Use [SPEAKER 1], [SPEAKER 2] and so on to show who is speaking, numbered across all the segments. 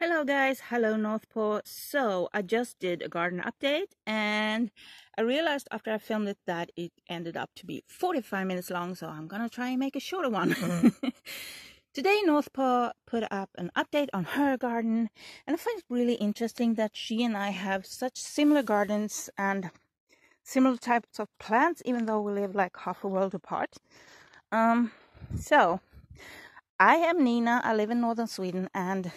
[SPEAKER 1] Hello guys, hello North Pole. So I just did a garden update and I realized after I filmed it that it ended up to be 45 minutes long, so I'm gonna try and make a shorter one. Today North Pole put up an update on her garden, and I find it really interesting that she and I have such similar gardens and similar types of plants, even though we live like half a world apart. So I am Nina, I live in northern Sweden, and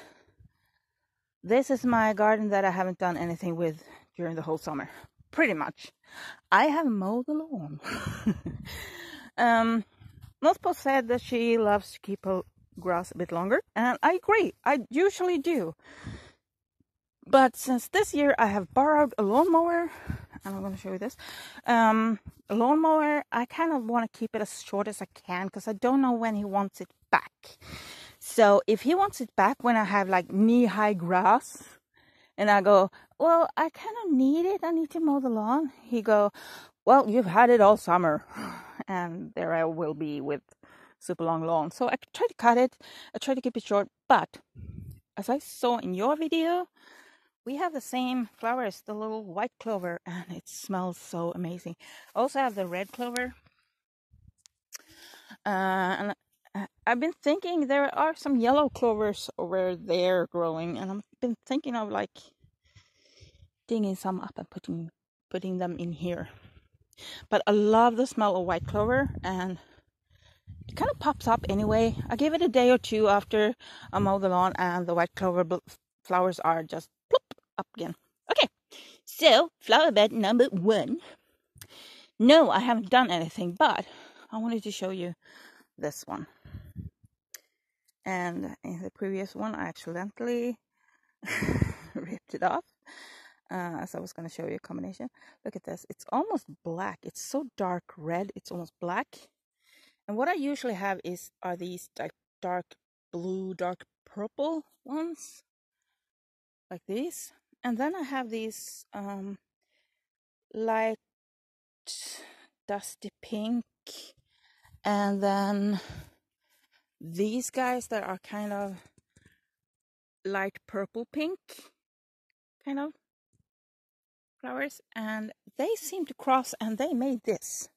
[SPEAKER 1] this is my garden that I haven't done anything with during the whole summer. Pretty much. I have mowed the lawn. North Pole said that she loves to keep her grass a bit longer, and I agree. I usually do. But since this year I have borrowed a lawnmower, and I'm going to show you this. A lawnmower, I kind of want to keep it as short as I can because I don't know when he wants it back. So if he wants it back when I have like knee-high grass, and I go, well, I kind of need it. I need to mow the lawn. He go, well, you've had it all summer. And there I will be with super long lawn. So I try to cut it. I try to keep it short. But as I saw in your video, we have the same flowers, the little white clover, and it smells so amazing. I also have the red clover. And I've been thinking there are some yellow clovers over there growing, and I've been thinking of like digging some up and putting them in here. But I love the smell of white clover, and it kind of pops up anyway. I give it a day or two after I mow the lawn, and the white clover flowers are just plop up again. Okay, so flower bed number 1. No, I haven't done anything, but I wanted to show you this one. And in the previous one, I accidentally ripped it off. As I was going to show you a combination. Look at this. It's almost black. It's so dark red. It's almost black. And what I usually have are these dark blue, dark purple ones. Like these. And then I have these light dusty pink. And then these guys that are kind of light purple pink. Kind of flowers, and they seem to cross, and they made this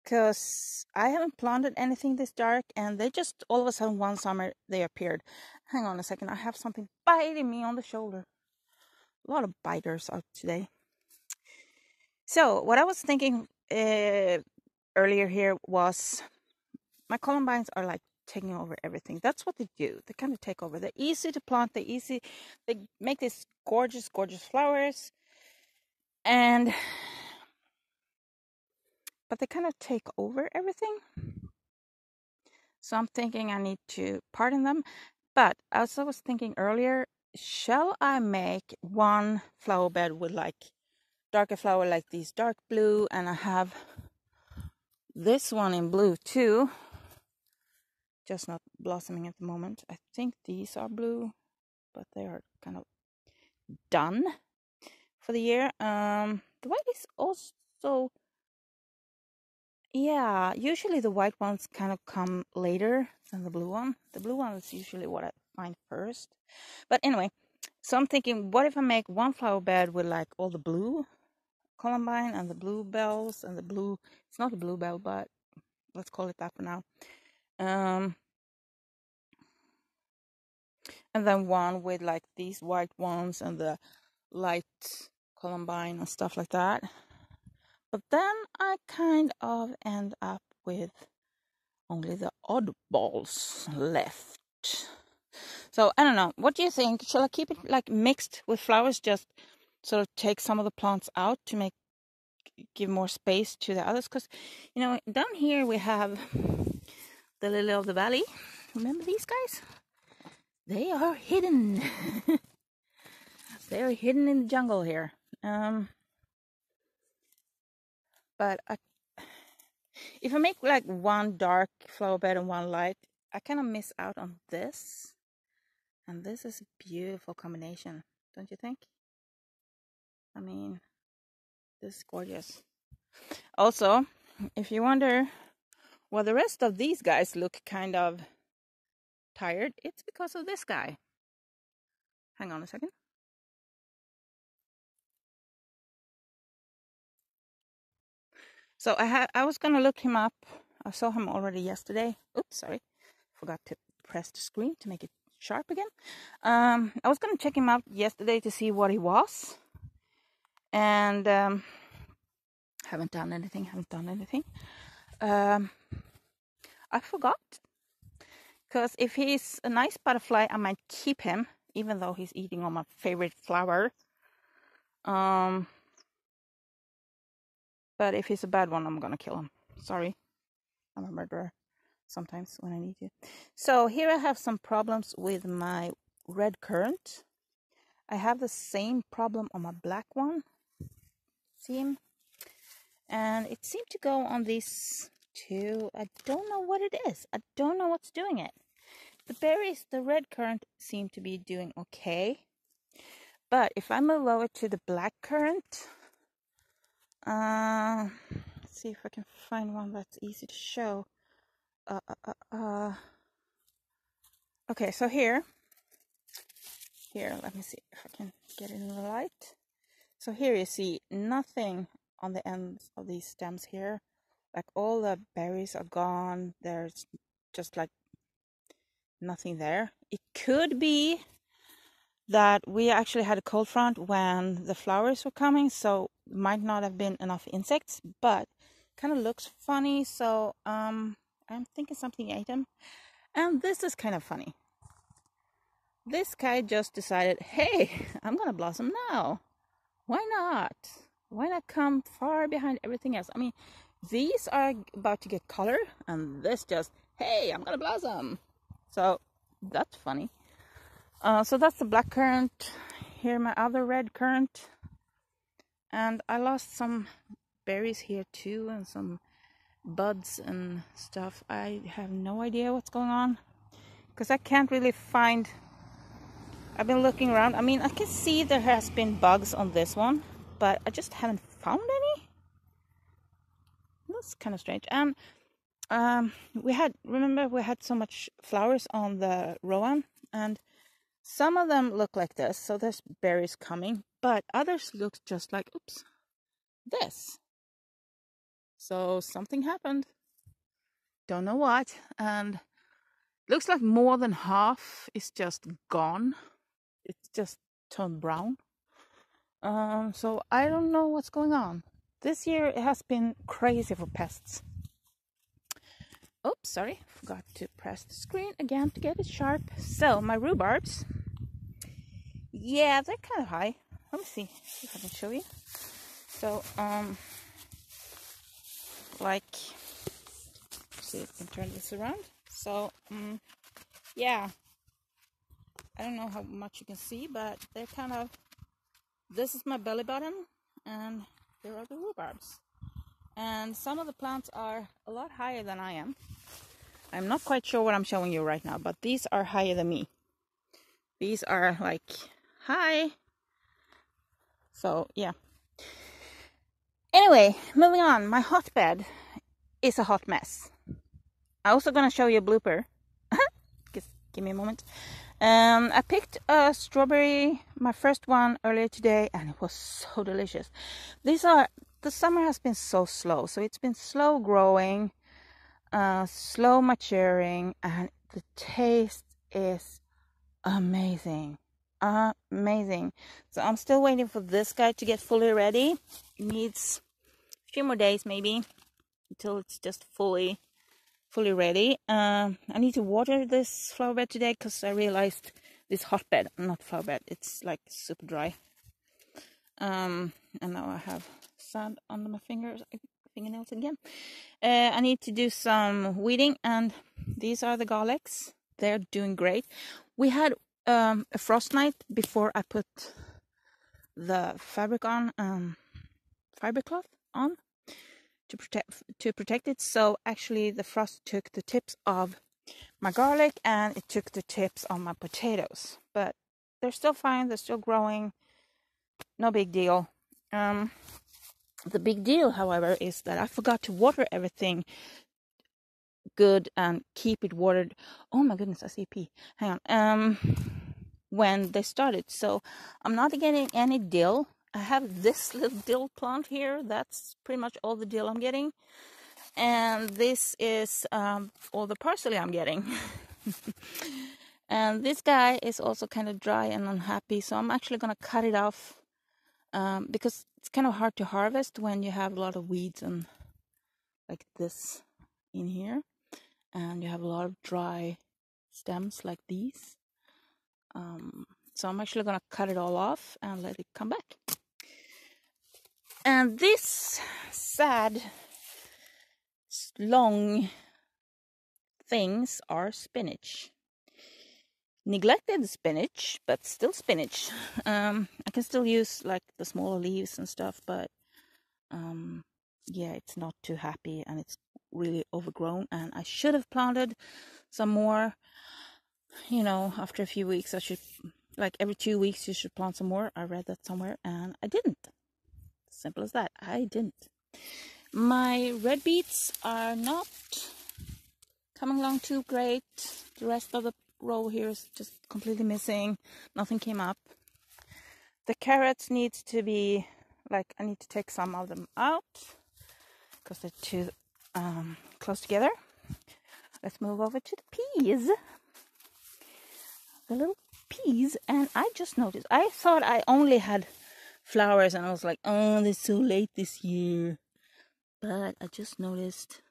[SPEAKER 1] because I haven't planted anything this dark, and they just all of a sudden one summer they appeared. Hang on a second, I have something biting me on the shoulder. A lot of biters out today. So what I was thinking earlier here was my columbines are like taking over everything. That's what they do. They kind of take over. They're easy to plant. They make these gorgeous flowers. But they kind of take over everything. So I'm thinking I need to pardon them. But as I was thinking earlier, shall I make one flower bed with like darker flower like these dark blue, and I have this one in blue too, just not blossoming at the moment. I think these are blue, but they are kind of done for the year. The white is also, yeah, usually the white ones kind of come later than the blue one. The blue one is usually what I find first. But anyway, so I'm thinking, what if I make one flower bed with like all the blue columbine and the bluebells and the blue, it's not a bluebell, but let's call it that for now. And then one with like these white ones and the light columbine and stuff like that. But then I kind of end up with only the oddballs left. So I don't know. What do you think? Shall I keep it like mixed with flowers? Just sort of take some of the plants out to give more space to the others. Because you know, down here we have the lily of the valley. Remember these guys? They are hidden. They are hidden in the jungle here. But if I make like one dark flower bed and one light, I kind of miss out on this. And this is a beautiful combination, don't you think? I mean, this is gorgeous. Also, if you wonder why the rest of these guys look kind of tired, it's because of this guy. Hang on a second. So I was gonna look him up. I saw him already yesterday. Oops, sorry. Forgot to press the screen to make it sharp again. I was gonna check him out yesterday to see what he was. And haven't done anything. I forgot. Because if he's a nice butterfly, I might keep him, even though he's eating all my favorite flower. But if he's a bad one, I'm gonna kill him. Sorry, I'm a murderer sometimes when I need to. So here I have some problems with my red currant. I have the same problem on my black one. See him? And it seemed to go on these two. I don't know what it is. I don't know what's doing it. The berries, the red currant, seem to be doing okay. But if I move over to the black currant, let's see if I can find one that's easy to show. Okay, so here, let me see if I can get it in the light. So here you see nothing on the ends of these stems here. Like all the berries are gone. There's just like nothing there. It could be that we actually had a cold front when the flowers were coming, so might not have been enough insects, but kind of looks funny. So I'm thinking something ate them. And this is kind of funny. This guy just decided, hey, I'm gonna blossom now. Why not? Why not come far behind everything else? I mean, these are about to get color, and this just, hey, I'm gonna blossom. So that's funny. So that's the black currant. Here my other red currant. And I lost some berries here too, and some buds and stuff. I have no idea what's going on, because I can't really find. I've been looking around. I mean, I can see there has been bugs on this one, but I just haven't found any. That's kind of strange. And remember we had so much flowers on the Rowan, and some of them look like this, so there's berries coming, but others look just like, oops, this. So something happened. Don't know what. And looks like more than half is just gone. It's just turned brown. So I don't know what's going on. This year it has been crazy for pests. Oops, sorry, forgot to press the screen again to get it sharp. So my rhubarbs, yeah, they're kind of high. Let me see if I can show you. So like, see if I can turn this around. So yeah, I don't know how much you can see, but they're kind of, this is my belly button, and there are the rhubarbs. And some of the plants are a lot higher than I am. I'm not quite sure what I'm showing you right now, but these are higher than me. These are like high. So yeah. Anyway, moving on. My hotbed is a hot mess. I'm also gonna show you a blooper. Just give me a moment. I picked a strawberry, my first one, earlier today, and it was so delicious. The summer has been so slow, so it's been slow growing, slow maturing, and the taste is amazing. Amazing. So I'm still waiting for this guy to get fully ready. It needs a few more days maybe until it's just fully ready. I need to water this flower bed today, because I realized this hotbed, not flower bed, it's like super dry. And now I have sand under my fingernails again. I need to do some weeding, and these are the garlics. They're doing great. We had a frost night before I put the fabric on, fiber cloth on to protect it. So actually the frost took the tips of my garlic, and it took the tips on my potatoes, but they're still fine. They're still growing. No big deal. The big deal, however, is that I forgot to water everything good and keep it watered. Oh my goodness, I see pee. Hang on. when they started. So I'm not getting any dill. I have this little dill plant here. That's pretty much all the dill I'm getting. And this is all the parsley I'm getting. And this guy is also kind of dry and unhappy. So I'm actually going to cut it off because it's kind of hard to harvest when you have a lot of weeds and like this in here. And you have a lot of dry stems like these. So I'm actually going to cut it all off and let it come back. And this sad, long things are spinach. Neglected spinach, but still spinach. I can still use like the smaller leaves and stuff, but yeah, it's not too happy and it's really overgrown. And I should have planted some more. You know, after a few weeks, I should, like every 2 weeks, you should plant some more. I read that somewhere and I didn't. Simple as that. I didn't. My red beets are not coming along too great. The rest of the row here is just completely missing. Nothing came up. The carrots need to be, like, I need to take some of them out because they're too close together. Let's move over to the peas. The little peas, and I just noticed, I thought I only had flowers and I was like, oh, they're so late this year. But I just noticed,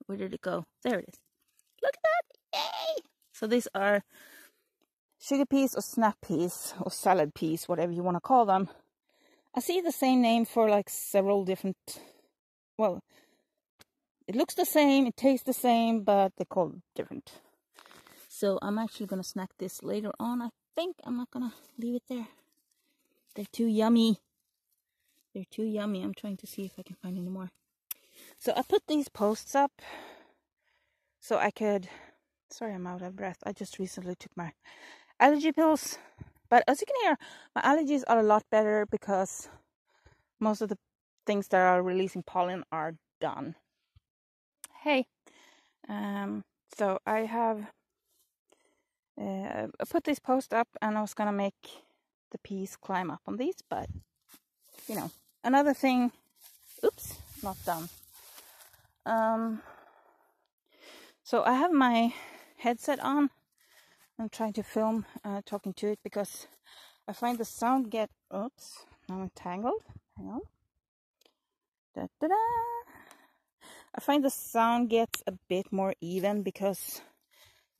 [SPEAKER 1] where did it go? There it is. Look at that! Yay! So these are sugar peas or snap peas or salad peas, whatever you want to call them. I see the same name for like several different, well, it looks the same, it tastes the same, but they're called different. So I'm actually going to snack this later on. I think I'm not going to leave it there. They're too yummy. They're too yummy. I'm trying to see if I can find any more. So I put these posts up so I could... Sorry, I'm out of breath. I just recently took my allergy pills. But as you can hear, my allergies are a lot better because most of the things that are releasing pollen are done. Hey. So I have... I put this post up and I was going to make the peas climb up on these, but, you know, another thing, oops, not done. So I have my headset on. I'm trying to film talking to it because I find the sound get, oops, now I'm tangled, hang on. Da-da-da. I find the sound gets a bit more even because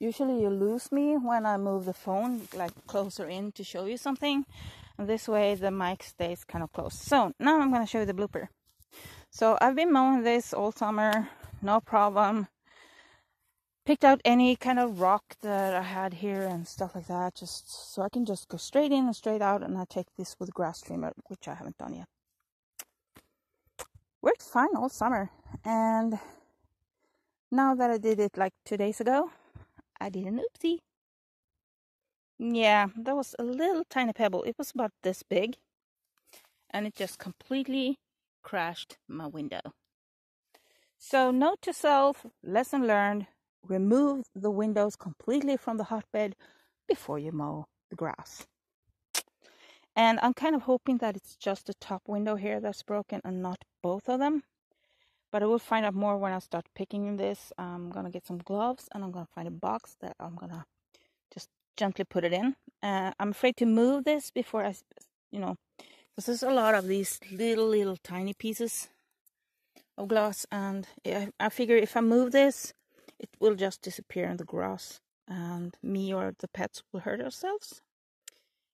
[SPEAKER 1] usually you lose me when I move the phone like closer in to show you something. And this way the mic stays kind of close. So now I'm going to show you the blooper. So I've been mowing this all summer, no problem. Picked out any kind of rock that I had here and stuff like that, just so I can just go straight in and straight out. And I take this with a grass trimmer, which I haven't done yet. Worked fine all summer. And now that I did it like 2 days ago, I did an oopsie. Yeah, that was a little tiny pebble. It was about this big. And it just completely crashed my window. So note to self, lesson learned, remove the windows completely from the hotbed before you mow the grass. And I'm kind of hoping that it's just the top window here that's broken and not both of them. But I will find out more when I start picking this. I'm going to get some gloves and I'm going to find a box that I'm going to just gently put it in. I'm afraid to move this before I, you know, because there's a lot of these little tiny pieces of glass. And I figure if I move this, it will just disappear in the grass. And me or the pets will hurt ourselves.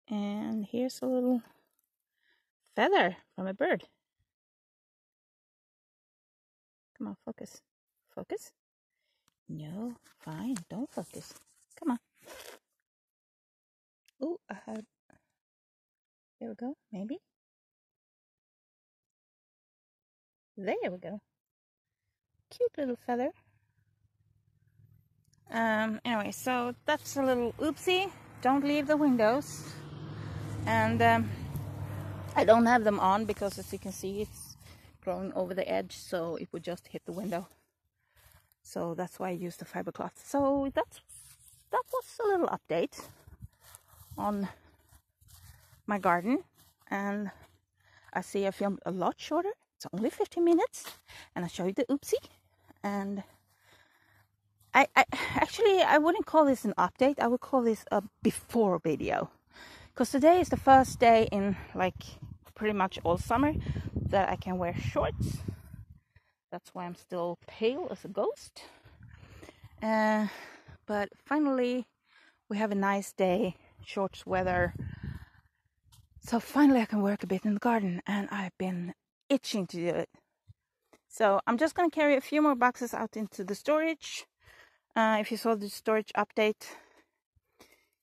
[SPEAKER 1] And here's a little feather from a bird. Come on, focus. Focus? No, fine, don't focus. Come on. Oh, I had... There we go, maybe. There we go. Cute little feather. Anyway, so that's a little oopsie. Don't leave the windows. And I don't have them on because, as you can see, it's growing over the edge, so it would just hit the window. So that's why I used the fiber cloth. So that was a little update on my garden, and I see I filmed a lot shorter. It's only 15 minutes, and I show you the oopsie. And I actually, I wouldn't call this an update. I would call this a before video, because today is the first day in like pretty much all summer that I can wear shorts. That's why I'm still pale as a ghost. But finally we have a nice day, shorts weather. So finally I can work a bit in the garden, and I've been itching to do it. So I'm just going to carry a few more boxes out into the storage. If you saw the storage update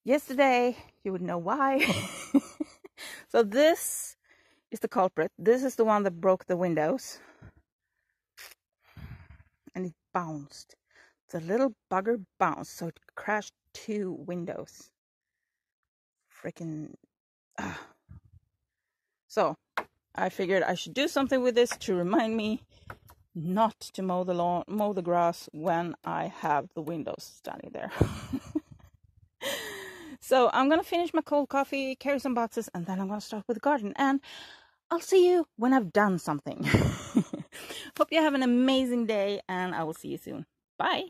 [SPEAKER 1] yesterday, you would know why. So this is the culprit. This is the one that broke the windows. And it bounced. The little bugger bounced, so it crashed 2 windows. Freaking. So I figured I should do something with this to remind me not to mow the lawn, mow the grass when I have the windows standing there. So I'm gonna finish my cold coffee, carry some boxes, and then I'm gonna start with the garden. And I'll see you when I've done something. Hope you have an amazing day, and I will see you soon. Bye.